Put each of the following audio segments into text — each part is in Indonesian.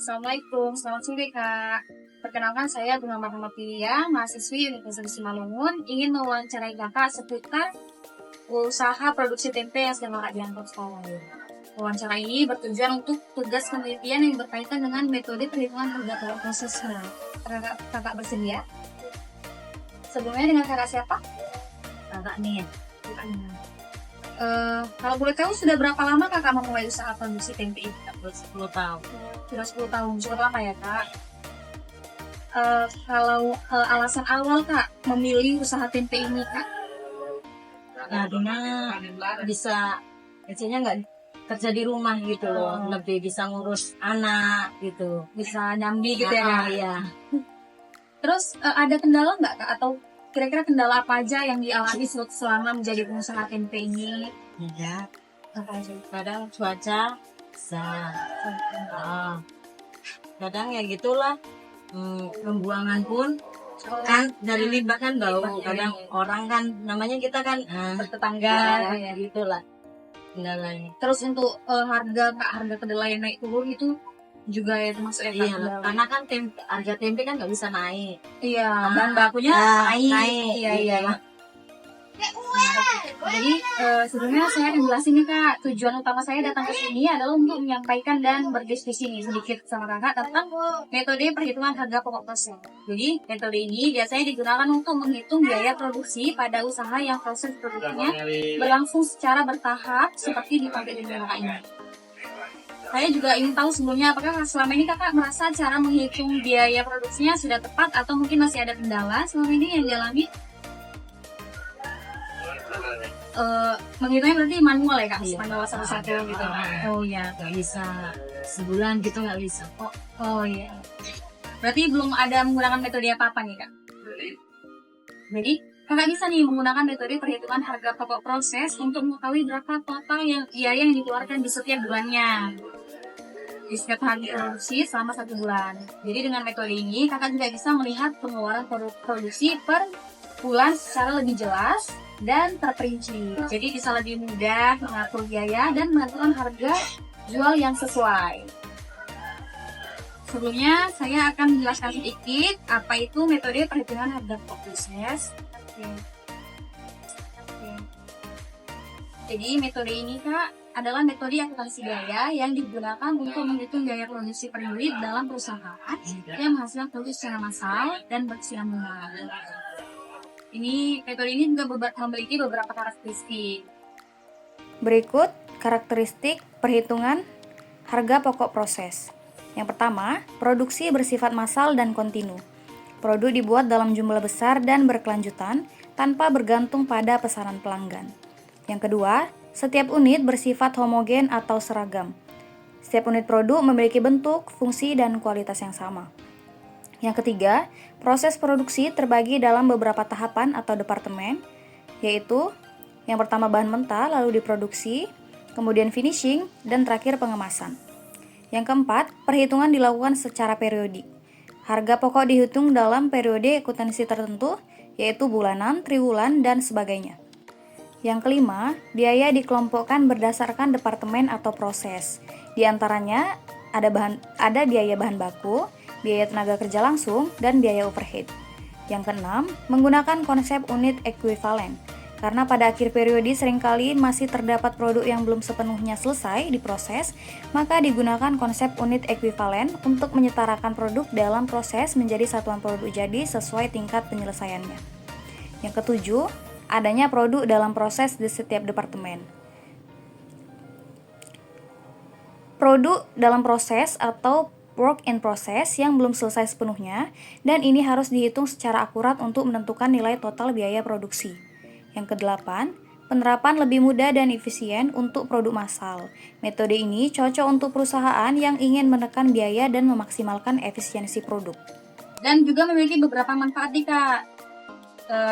Assalamualaikum, selamat sore Kak. Perkenalkan saya bernama Muhammad Piliya, mahasiswi Universitas Simalungun, ingin mewawancarai Kakak seputar usaha produksi tempe yang sedang Kakak dianggap sekarang. Wawancara ini bertujuan untuk tugas penelitian yang berkaitan dengan metode perhitungan harga prosesnya. Kakak bersedia? Sebelumnya dengan kakak siapa? Kakak nih, Kalau boleh tahu sudah berapa lama kakak memulai usaha produksi tempe ini? 10 tahun. Sudah 10 tahun, cukup lama ya kak. Kalau alasan awal kak memilih usaha tempe ini kak? Karena bisa kerjanya nggak kerja di rumah gitu loh, lebih bisa ngurus anak gitu. Bisa nyambi gitu ya kak? Iya. Terus ada kendala nggak kak? Atau kira-kira kendala apa aja yang dialami selama menjadi pengusaha tempe ini? Iya. Apa aja? Kadang cuaca bisa. Kadang ya gitulah. Pembuangan pun kan dari limbah kan bau. Kadang orang kan namanya kita kan Tetangga ya gitulah kendalanya. Terus untuk harga kedelai yang naik turun itu juga ya termasuk ya kak? Iya, karena kan harga tempe kan nggak bisa naik. Iya, bahan bakunya naik. Iya. Jadi sebelumnya saya akan jelasin nih kak, tujuan utama saya datang ke sini adalah untuk menyampaikan dan berdiskusi nih sedikit sama kakak tentang metode perhitungan harga pokok proses. Jadi metode ini biasanya digunakan untuk menghitung biaya produksi pada usaha yang proses produknya berlangsung secara bertahap seperti di pabrik di kakak ini. Saya juga ingin tahu sebelumnya apakah selama ini kakak merasa cara menghitung biaya produksinya sudah tepat atau mungkin masih ada kendala selama ini yang dialami? Menghitungnya berarti manual ya kak? Iya. Manual satu-satu gitu. Oh iya. Nggak bisa sebulan gitu, nggak bisa. Oh iya. Berarti belum ada menggunakan metode apa-apa nih kak? Jadi kakak bisa nih menggunakan metode perhitungan harga pokok proses untuk mengetahui berapa total biaya yang dikeluarkan di setiap bulannya. Di setiap hari produksi selama 1 bulan. Jadi dengan metode ini kakak juga bisa melihat pengeluaran produksi per bulan secara lebih jelas dan terperinci. Jadi bisa lebih mudah mengatur biaya dan menentukan harga jual yang sesuai. Sebelumnya saya akan menjelaskan sedikit apa itu metode perhitungan harga pokok proses. Jadi metode ini kak adalah metode akuntansi biaya yang digunakan untuk menghitung biaya produksi per unit dalam perusahaan yang menghasilkan produksi secara massal dan berkesinambungan. Metode ini juga memiliki beberapa karakteristik. Berikut karakteristik perhitungan harga pokok proses. Yang pertama, produksi bersifat massal dan kontinu. Produk dibuat dalam jumlah besar dan berkelanjutan tanpa bergantung pada pesanan pelanggan. Yang kedua, setiap unit bersifat homogen atau seragam. Setiap unit produk memiliki bentuk, fungsi, dan kualitas yang sama. Yang ketiga, proses produksi terbagi dalam beberapa tahapan atau departemen, yaitu yang pertama bahan mentah, lalu diproduksi, kemudian finishing, dan terakhir pengemasan. Yang keempat, perhitungan dilakukan secara periodik. Harga pokok dihitung dalam periode akuntansi tertentu, yaitu bulanan, triwulan, dan sebagainya. Yang kelima, biaya dikelompokkan berdasarkan departemen atau proses. Di antaranya ada biaya bahan baku, biaya tenaga kerja langsung, dan biaya overhead. Yang keenam, menggunakan konsep unit ekuivalen. Karena pada akhir periode seringkali masih terdapat produk yang belum sepenuhnya selesai diproses, maka digunakan konsep unit ekuivalen untuk menyetarakan produk dalam proses menjadi satuan produk jadi sesuai tingkat penyelesaiannya. Yang ketujuh, adanya produk dalam proses di setiap departemen. Produk dalam proses atau work in process yang belum selesai sepenuhnya, dan ini harus dihitung secara akurat untuk menentukan nilai total biaya produksi. Yang kedelapan, penerapan lebih mudah dan efisien untuk produk massal. Metode ini cocok untuk perusahaan yang ingin menekan biaya dan memaksimalkan efisiensi produk. Dan juga memiliki beberapa manfaat nih kak.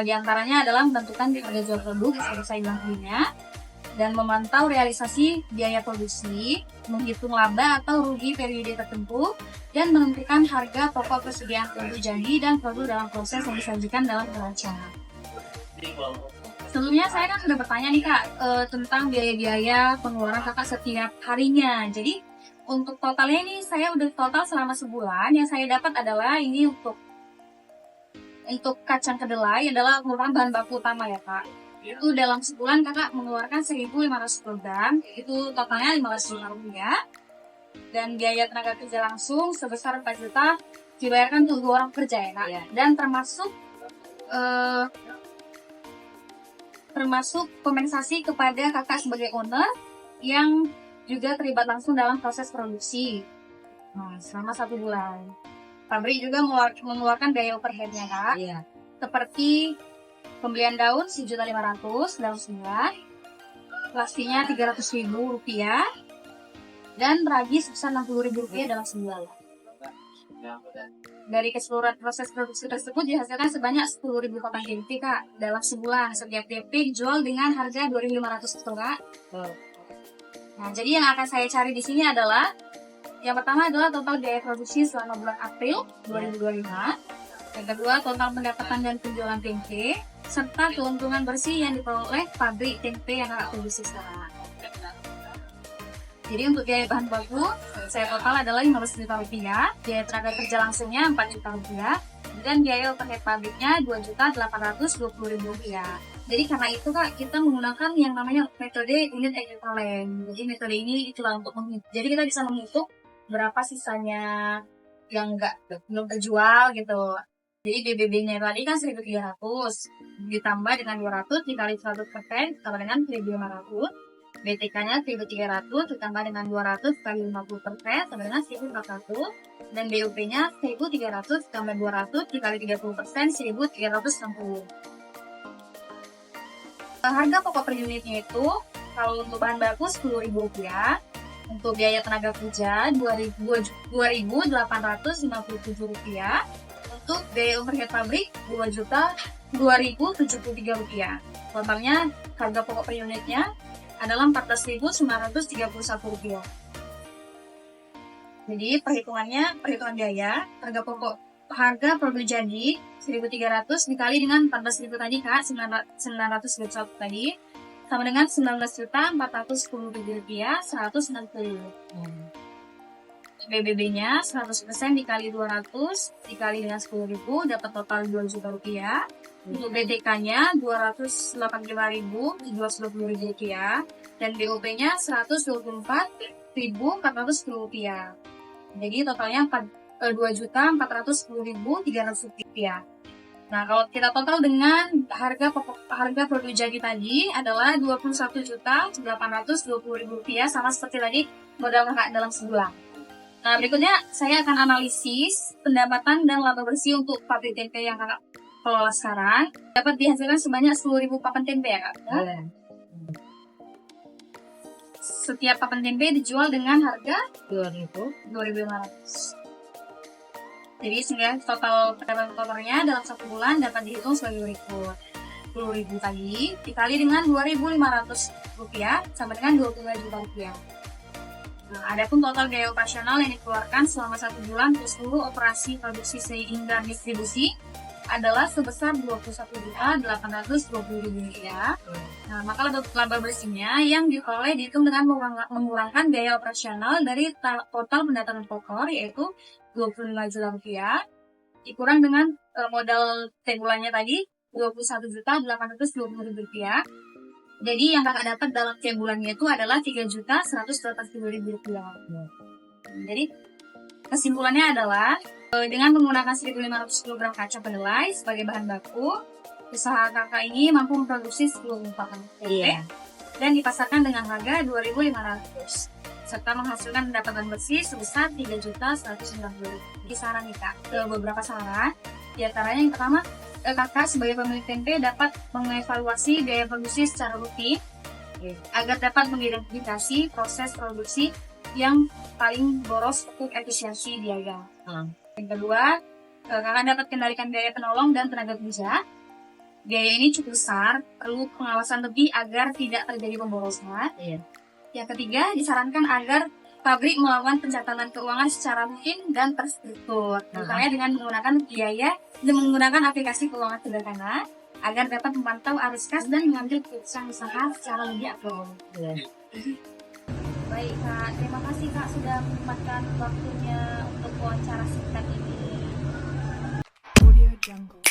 Di antaranya adalah menentukan harga jual produk sesuai dengan sebelumnya, dan memantau realisasi biaya produksi, menghitung laba atau rugi periode tertentu, dan menentukan harga pokok persediaan produk jadi dan produk dalam proses yang disajikan dalam neraca. Sebelumnya saya kan sudah bertanya nih kak tentang biaya-biaya pengeluaran kakak setiap harinya. Jadi Untuk totalnya ini saya udah total selama sebulan. Yang saya dapat adalah ini untuk kacang kedelai adalah merupakan bahan baku utama ya Kak. Itu dalam sebulan Kakak mengeluarkan 1.500 kg, itu totalnya 15 juta rupiah. Dan biaya tenaga kerja langsung sebesar 4 juta dibayarkan untuk 2 orang kerja ya Kak. Dan termasuk kompensasi kepada Kakak sebagai owner yang juga terlibat langsung dalam proses produksi. Nah, selama 1 bulan. Pabrik juga mengeluarkan biaya overhead-nya Kak. Seperti pembelian daun 1.500.000 dalam sebulan, pastinya 300.000 rupiah, dan ragi sebesar 60.000 rupiah dalam sebulan. Dari keseluruhan proses produksi tersebut dihasilkan sebanyak 10.000 kotak tempe Kak dalam sebulan. Setiap tempe dijual dengan harga 2.500 Kak. Nah, jadi yang akan saya cari di sini adalah yang pertama adalah total biaya produksi selama bulan April 2025. Yang kedua, total pendapatan dan penjualan tempe serta keuntungan bersih yang diperoleh pabrik tempe yang akan produksi sekarang. Jadi untuk biaya bahan baku saya total adalah 15 juta rupiah, biaya tenaga kerja langsungnya 4 juta rupiah, dan biaya overhead pabriknya 2.820.000 rupiah. Jadi karena itu Kak, kita menggunakan yang namanya metode unit equivalent. Jadi metode ini itulah untuk menghitung. Jadi kita bisa menghitung berapa sisanya yang belum terjual gitu. Jadi BBB-nya tadi kan 1.300 ditambah dengan 200 dikali 100% sama dengan 1.500. BTK-nya 1.300 ditambah dengan 200 kali 50% sama dengan 1.400. Dan BUP-nya 1.300 ditambah 200 dikali 30% 1.360. Harga pokok per unitnya itu kalau untuk bahan baku 10.000 rupiah, untuk biaya tenaga kerja 2.857 rupiah, untuk biaya overhead pabrik 2.273 rupiah. Totalnya harga pokok per unitnya adalah 14.931 rupiah. Jadi perhitungan biaya harga produk jadi 1.300 dikali dengan 14.000 tadi Kak, 921 tadi, sama dengan 19.410 rupiah 190. BBB-nya 100% dikali 200 dikali dengan 10.000 dapat total 2 juta rupiah. Untuk BTK-nya 285.220 rupiah dan BOP-nya 124.410 rupiah. Jadi totalnya 2.410.300 rupiah. Nah, kalau kita total dengan harga produk jadi tadi adalah 21.820.000 rupiah, sama seperti tadi modal Kakak dalam sebulan. Nah, berikutnya saya akan analisis pendapatan dan laba bersih untuk pabrik tempe yang Kakak kelola sekarang. Dapat dihasilkan sebanyak 10.000 papan tempe ya Kak? Setiap papan tempe dijual dengan harga 2.500. Jadi sehingga total pendapatan totalnya dalam 1 bulan dapat dihitung sebagai berikut. 10.000 tadi dikali dengan 2.500 rupiah sama dengan 25 juta rupiah. Nah, adapun total biaya operasional yang dikeluarkan selama 1 bulan untuk seluruh operasi produksi sehingga distribusi adalah sebesar 21.820.000 rupiah. Nah, maka laba bersihnya yang diperoleh dihitung dengan mengurangkan biaya operasional dari total pendapatan pokok yaitu 25 juta rupiah dikurang dengan modal bulannya tadi 21.820.000 rupiah. Jadi yang Kakak dapat dalam tiap bulannya itu adalah 3.118.000 rupiah. Jadi kesimpulannya adalah dengan menggunakan 1.500 kg kacang kedelai sebagai bahan baku, usaha Kakak ini mampu memproduksi 10 papan tempe dan dipasarkan dengan harga 2.500 serta menghasilkan pendapatan bersih sebesar 3.190.000. Saran nih Kak, beberapa saran. Di antaranya yang pertama, Kakak sebagai pemilik tempe dapat mengevaluasi biaya produksi secara rutin agar dapat mengidentifikasi proses produksi yang paling boros untuk efisiensi biaya. Yang kedua, Kakak dapat kendalikan biaya penolong dan tenaga kerja. Biaya ini cukup besar, perlu pengawasan lebih agar tidak terjadi pemborosan. Yang ketiga, disarankan agar pabrik melakukan pencatatan keuangan secara rutin dan terstruktur, misalnya dengan menggunakan aplikasi keuangan sederhana agar dapat memantau arus kas dan mengambil keputusan usaha secara lebih akurat. Baik Kak, terima kasih Kak sudah menyempatkan waktunya untuk wawancara singkat ini. Audio Jungle.